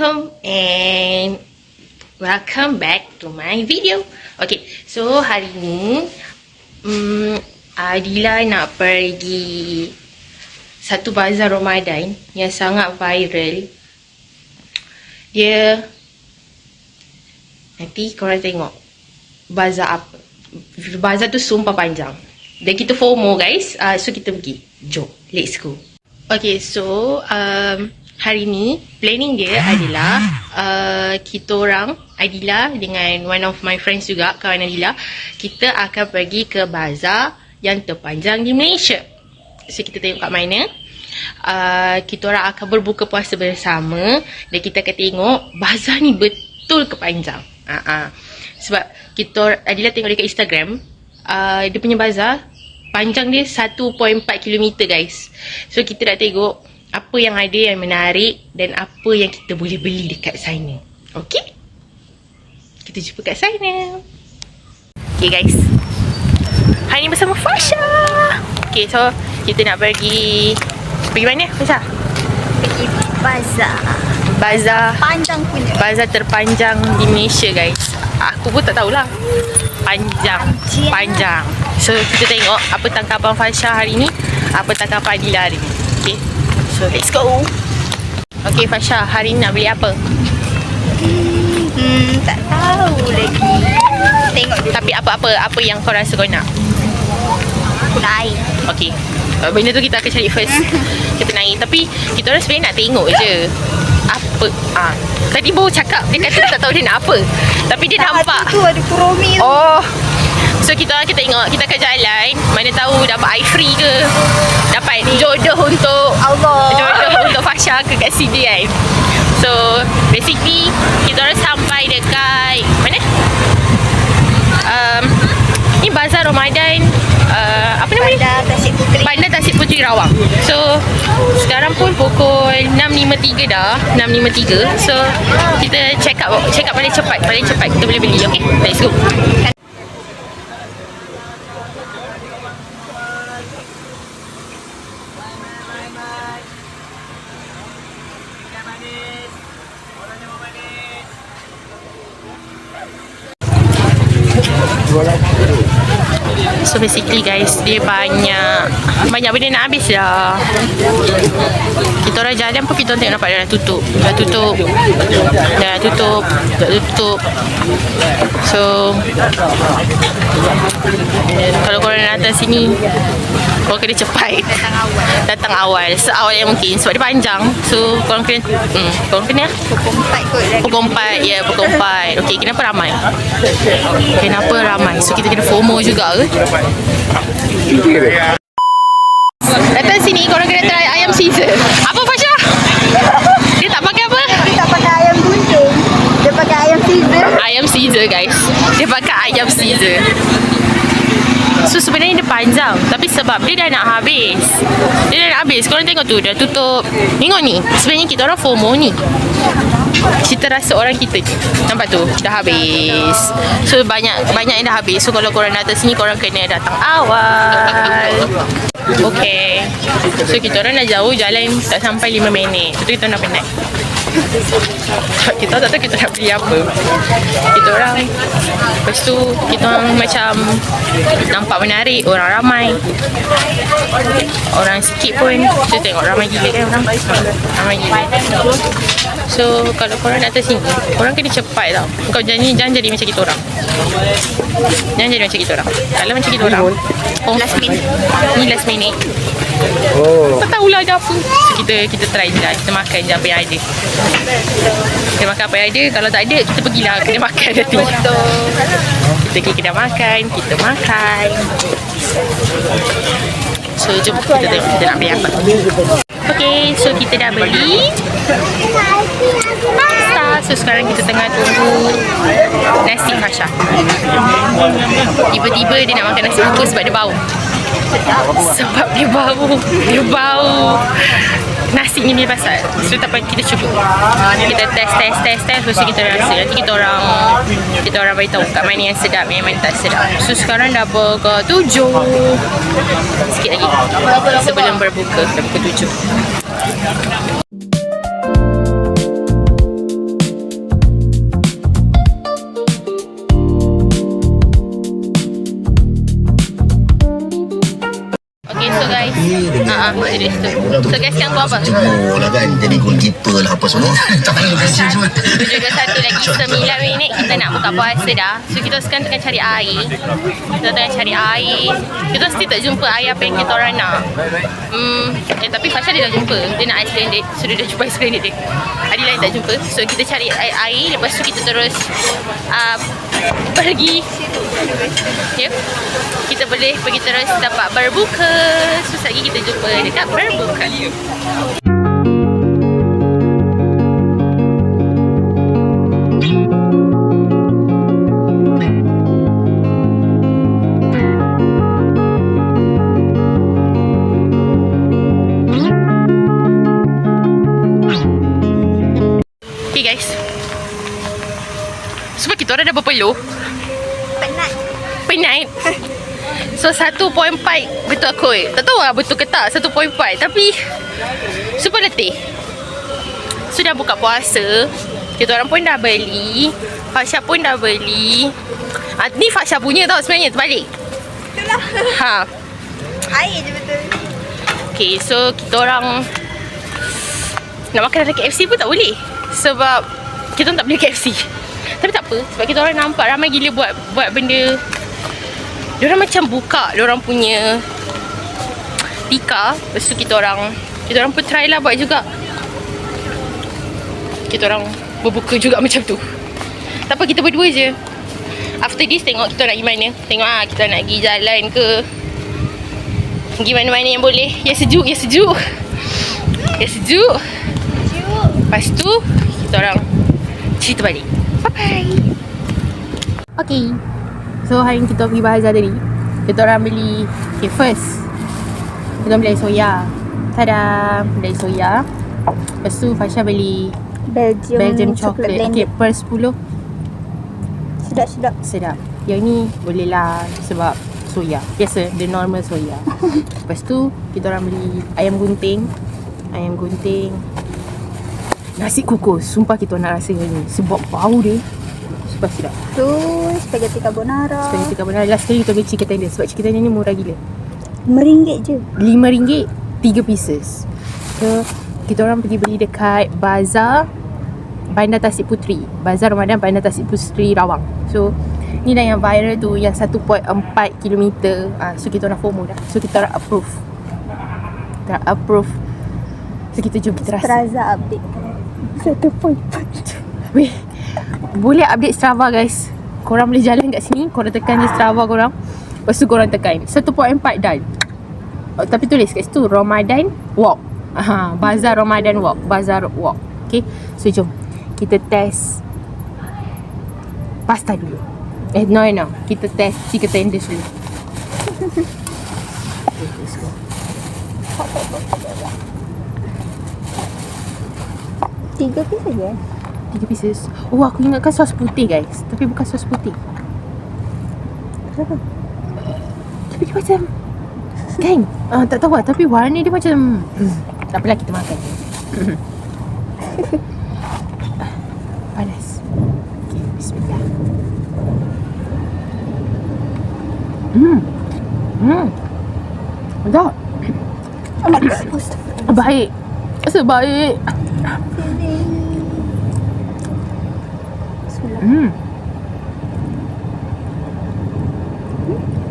Assalamualaikum and welcome back to my video. Okay, so hari ni Adila nak pergi satu bazar Ramadan yang sangat viral. Dia nanti korang tengok bazar apa. Bazar tu sumpah panjang. Dan kita FOMO guys. So kita pergi. Jom, let's go. Okay, so hari ni planning dia adalah kita orang, Adila dengan one of my friends juga, kawan Adila, kita akan pergi ke bazar yang terpanjang di Malaysia. So kita tengok kat mana. Kita orang akan berbuka puasa bersama dan kita akan tengok bazar ni betul ke panjang. Sebab Adila tengok dekat Instagram, dia punya bazar panjang dia 1.4 km guys. So kita nak tengok apa yang ada yang menarik dan apa yang kita boleh beli dekat sana. Okay? Kita jumpa kat sana. Okay guys, hari ni bersama Fasha. Okay, so kita nak pergi mana Fasha? Pergi bazar. Bazar panjang punya. Bazar terpanjang di Malaysia guys. Aku pun tak tahulah. Panjang. So kita tengok apa tangkapan Fasha hari ni, apa tangkapan Adila hari ni. Okay, so let's go. Okay Fasha, hari ni nak beli apa? Tak tahu lagi. Tengok dulu. Tapi apa yang kau rasa kau nak? Aku naik. Okay, benda tu kita akan cari first. Kita naik. Tapi kita orang sebenarnya nak tengok je apa. Tadi baru cakap, dia kata tak tahu dia nak apa. Tapi dia nampak tu ada kuromi tu. Oh, so kita tengok, kita akan jalan. Mana tahu dapat air free ke, dapat jodoh untuk jodoh untuk Fasha ke kat sini kan. So basically kita orang sampai dekat mana? Ni bazar Ramadan, apa namanya? Bandar Tasik Puteri Rawang. So sekarang pun pukul 6.53 dah, 6.53. So kita check up paling cepat kita boleh beli. Okay, let's go. So basically guys, dia banyak benda nak habis dah. Kita orang jalan pun kita tengok nampak dia dah tutup. So kalau korang datang sini, korang kena cepat datang awal seawal yang mungkin sebab dia panjang. So korang kena pukul 4. Ya, pukul 4. Okay, kenapa ramai? So kita kena FOMO juga ke? Datang sini korang kena try ayam Caesar. Apa Fasha? Dia tak pakai apa? Dia tak pakai ayam gunting. Dia pakai ayam Caesar. Ayam Caesar guys. Dia pakai ayam Caesar. So sebenarnya dia panjang, tapi sebab dia dah nak habis. Korang tengok tu, dah tutup. Tengok ni, sebenarnya kita orang FOMO ni. Cita rasa orang kita, nampak tu, dah habis. So banyak yang dah habis. So kalau korang datang sini, korang kena datang awal. Okay, so kita orang dah jauh, jalan tak sampai 5 minit. So kita nak penat. Kita tak tahu kita nak beli apa. Kita orang, lepas tu kita orang macam nampak menarik, orang ramai. Orang sikit pun kita tengok ramai gila kan orang. Ramai gila. So kalau korang datang sini, korang kena cepat tau. Kau jangan jadi macam kita orang. Kalau macam kita orang, Last minute. Ni last minute. Tak tahulah ada apa. So kita try je lah. Kita makan je apa yang ada. Kita makan apa yang ada. Kalau tak ada, kita pergilah kedai makan nanti. Kita pergi kedai makan, kita makan. So jom kita tengok kita nak beli apa. Okay, so kita dah beli pasta. So sekarang kita tengah tunggu nasi Fasha. Tiba-tiba dia nak makan nasi bungkus sebab dia bau. Dia bau nasi ni dia pasal. So tak apa, kita cuba. Kita test. Lepas tu kita rasa. Nanti kita orang beritahu kat mana yang sedap, yang mana tak sedap. So sekarang dah pukul 7. Sikit lagi sebelum berbuka, dah pukul 7. Mak dia situ. So guys, sekarang kau apa? Jemur lah kan. Jadi goalkeeper lah apa semua. Tak payah gaji semua. 7.21 lagi 9 minit kita nak buka puasa dah. So kita sekarang tengah cari air. Kita tengah cari air. Kita still tak jumpa air apa yang kita orang nak. Tapi Fasha dia dah jumpa. Dia nak ice blended. So dia dah jumpa ice blended dia. Adi lain tak jumpa. So kita cari air. Lepas tu kita terus pergi. Ya. Kita boleh pergi terus dapat berbuka. So lagi kita jumpa dekat berbuka. Okay guys, sebab kita orang dah berpeluh. Penat. So 1.4 betul kot. Tak tahu lah betul ke tak 1.4. Tapi super letih. So dah buka puasa. Kita orang pun dah beli. Fasha pun dah beli. Ni Fasha punya tau sebenarnya. Terbalik. Betul lah. Air je betul. Okay, so kita orang nak makan dalam KFC pun tak boleh. Sebab kita tak beli KFC. Tapi tak apa. Sebab kita orang nampak ramai gila buat benda. Diorang macam buka diorang punya tika. Lepas tu kita orang pun try lah buat juga. Kita orang berbuka juga macam tu. Tak apa, kita berdua je. After this tengok kita nak pergi mana. Tengok kita nak pergi jalan ke, pergi mana-mana yang boleh. Yang sejuk. Lepas tu kita orang cerita balik. Bye-bye. Okay, so hari ni kita pergi bazar tadi. Kita orang beli, okay, first kita beli air soya. Tada, beli air soya. Lepas tu Fasha beli Belgium chocolate. Okay, per 10. Sedap. Yang ni boleh lah sebab soya. Biasa, the normal soya. Lepas tu kita orang beli ayam gunting. Nasi kukus. Sumpah kita nak rasa ni sebab bau dia super sedap. Tu spaghetti carbonara. Last kali kita beli chicken tender. Sebab chicken tender ni murah gila. RM5 je. RM5 3 pieces. So kita orang pergi beli dekat Bazar Bandar Tasik Puteri. Bazar Ramadan Bandar Tasik Puteri Rawang. So ni dah yang viral tu, yang 1.4 km. So kita orang FOMO dah. So kita orang approve. So kita jom kita rasa. Strava update 1.4. Weh, boleh update Strava guys. Korang boleh jalan kat sini, korang tekan je Strava korang. Lepas tu korang tekan 1.4 dah. Tapi tulis kat situ Ramadan Walk. Bazar Ramadan Walk. Okay, so jom kita test pasta dulu. No, kita test chicken tenders dulu. Okay, let's go. 3 pieces je. 3 pieces. Oh, aku ingatkan sos putih guys. Tapi bukan sos putih. Kenapa? Tapi dia macam kan? Tak tahu lah. Tapi warna dia macam tak apalah, kita makan. Panas. Okay, bismillah. Sedap. Baik. Sebaik.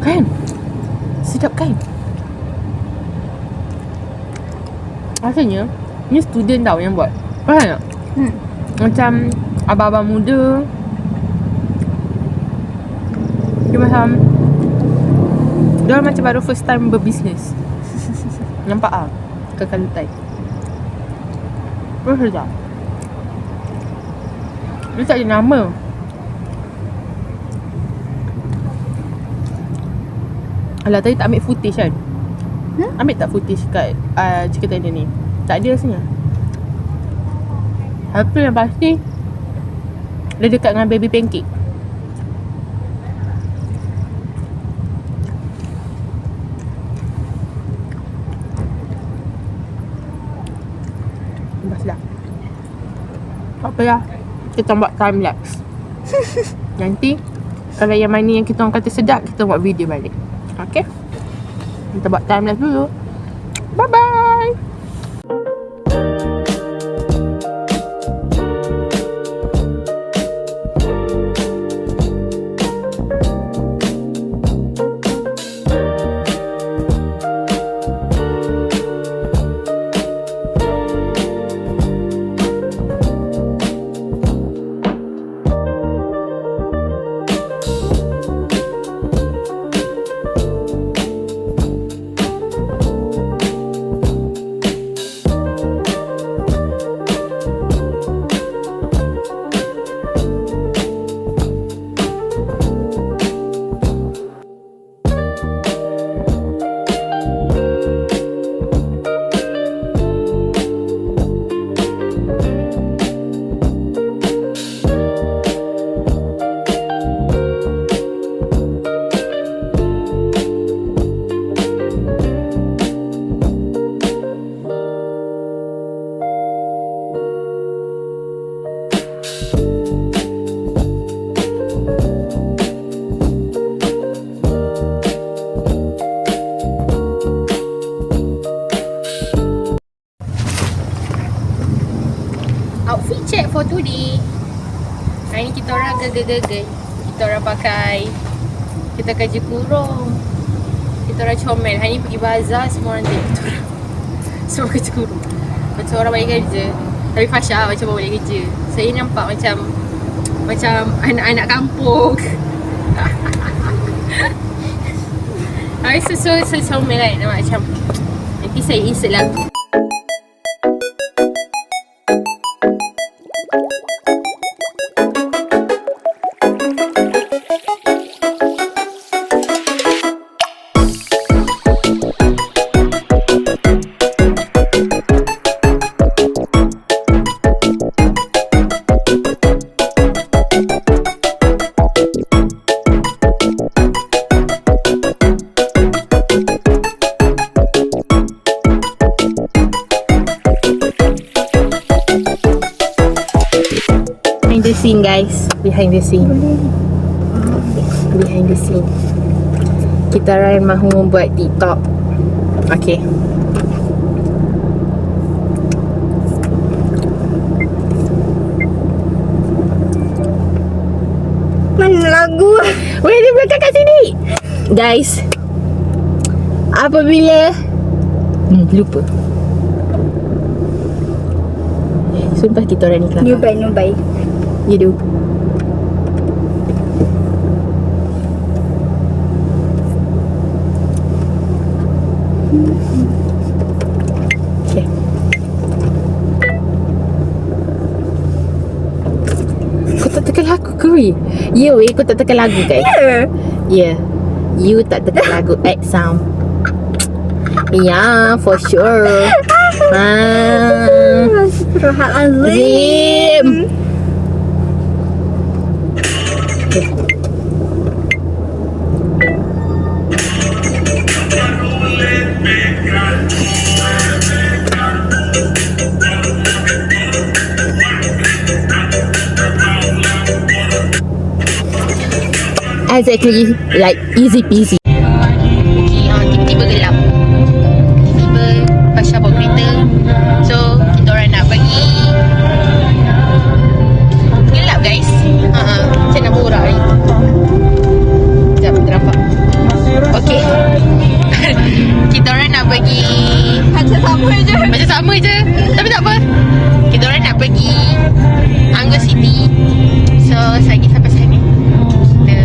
Kan? Sedap kan? Rasanya ni student tau yang buat. Faham tak? Macam abang-abang muda. Dia macam baru first time berbisnes. Nampak ah? Kekalutan. Terus sedap. Dia tak ada nama. Alah, tadi tak ambil footage kan? Ambil tak footage kat chicken tender ni? Tak ada rasanya. Apa yang pasti dia dekat dengan baby pancake. Sedap. Tak apa lah, kita buat time lapse. Nanti kalau yang mana yang kita orang kata sedap, kita buat video balik. Okay, kita buat time lapse dulu. Bye-bye. Outfit check for today. Hari ni kita orang gegel-gegel. Kita orang pakai, kita kerja kurung, kita orang comel. Hari ni pergi bazar, semua orang tengok kita orang semua kerja kurung. Macam orang balik kerja. Tapi Fasha macam baru balik kerja. Saya nampak macam anak-anak kampung. Hari so comel kan. Nampak macam, nanti saya insert lagu. Behind the scene guys. Behind the scene. Behind the scene. Kita orang mahu membuat TikTok. Okay. Mana lagu? Weh, dia belakang kat sini. Guys, apabila lupa. Sumpah kita orang ni kelakar. Nubai. You do. Okay. Kau tak tekan lagu ke weh? Ya weh, kau tak tekan lagu guys. Yeah. You tak tekan lagu act sound. Yeah, for sure. Astagfirullahalazim. Exactly, like easy peasy. Okay, tiba-tiba gelap. Tiba-tiba Fasha bawa kereta. So, kita orang nak pergi. Gelap guys. Macam nak borak ni. Sekejap, ternampak. Okay. Kita orang nak pergi. Macam sama je. Tapi tak apa. Kita orang nak pergi Anggo City. So, selagi sampai sana, kita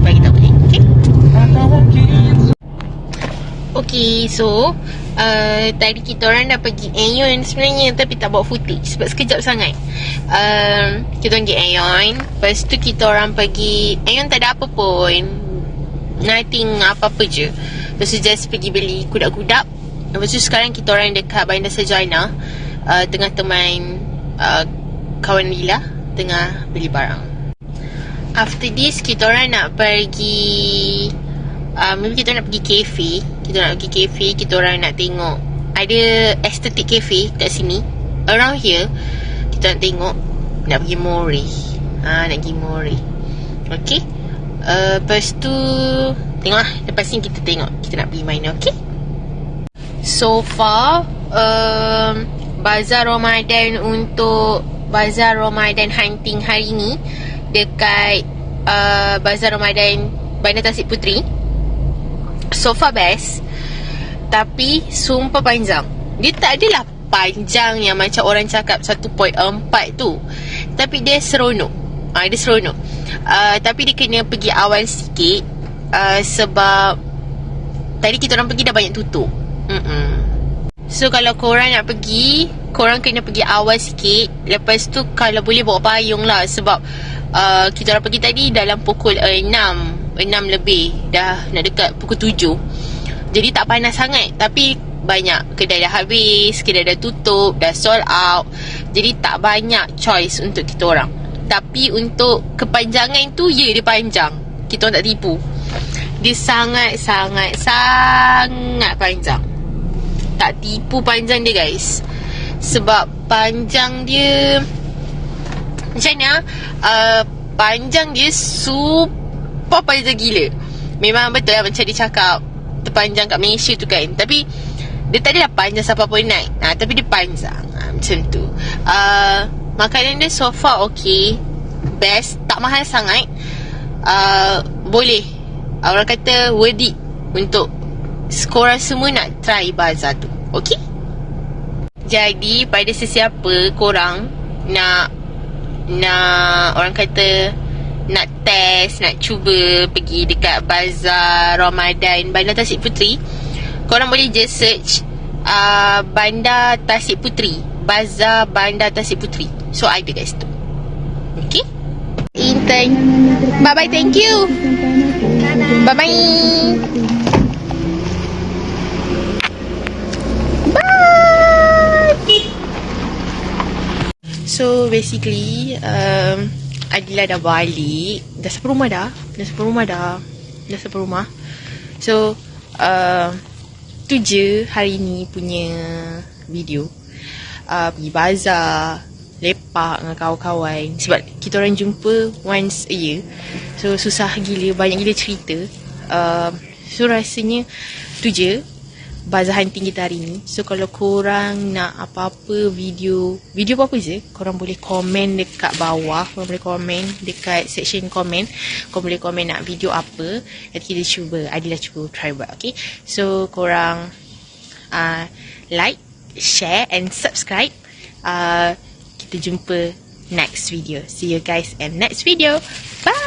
bagi tahu balik. Okay? Okay, so tadi kita orang dah pergi Aeon sebenarnya, tapi tak bawa footage sebab sekejap sangat. Kita orang pergi Aeon. Lepas tu kita orang pergi Aeon, tak ada apa pun, nothing apa-apa je. Lepas tu just pergi beli kudak-kudak. Lepas tu sekarang kita orang dekat Bandar Sarjana, tengah teman kawan Lila tengah beli barang. After this kita orang nak pergi maybe kita nak pergi cafe. Kita orang nak tengok ada aesthetic cafe kat sini, around here. Kita nak tengok, nak pergi More. Nak pergi More. Okay. Lepas tu tengoklah, lepas ni kita tengok kita nak pergi mana. Okay. So far bazar Ramadan untuk bazar Ramadan hunting hari ni dekat bazar Ramadan Bandar Tasik Puteri, so far best. Tapi sumpah panjang. Dia tak adalah panjang yang macam orang cakap 1.4 tu, tapi dia seronok. Dia seronok. Tapi dia kena pergi awal sikit, sebab tadi kita orang pergi dah banyak tutup. So kalau korang nak pergi, korang kena pergi awal sikit. Lepas tu kalau boleh bawa payung lah, sebab kita orang pergi tadi dalam pukul 6 lebih, dah nak dekat pukul 7. Jadi tak panas sangat. Tapi banyak kedai dah habis, kedai dah tutup, dah sold out. Jadi tak banyak choice untuk kita orang. Tapi untuk kepanjangan tu, ya dia panjang. Kita orang tak tipu. Dia sangat panjang. Tak tipu panjang dia guys. Sebab panjang dia, macam mana, panjang dia super panjang gila. Memang betul lah macam dia cakap terpanjang kat Malaysia tu kan. Tapi dia tak adalah panjang sampai pun naik. Tapi dia panjang, macam tu. Makanan dia so far okay, best, tak mahal sangat. Boleh, orang kata worth it untuk korang semua nak try bazar tu. Okay. Jadi pada sesiapa korang nak orang kata nak test, nak cuba pergi dekat bazar Ramadan Bandar Tasik Puteri, korang boleh just search Bandar Tasik Puteri, Bazar Bandar Tasik Puteri. So ada guys tu. Okay. Intern. Bye bye, thank you. Bye bye. So basically Adila dah balik. Dah sampai rumah. So tu je hari ni punya video. Pergi bazar, lepak dengan kawan-kawan. Sebab kita orang jumpa once a year, so susah gila, banyak gila cerita. So rasanya tu je bazar hunting kita hari ni. So kalau korang nak apa-apa video apa-apa je, korang boleh komen dekat bawah. Korang boleh komen dekat section komen. Korang boleh komen nak video apa, nanti kita cuba, Adila cuba try buat. Okay, so korang like, share and subscribe. Kita jumpa next video. See you guys in next video. Bye.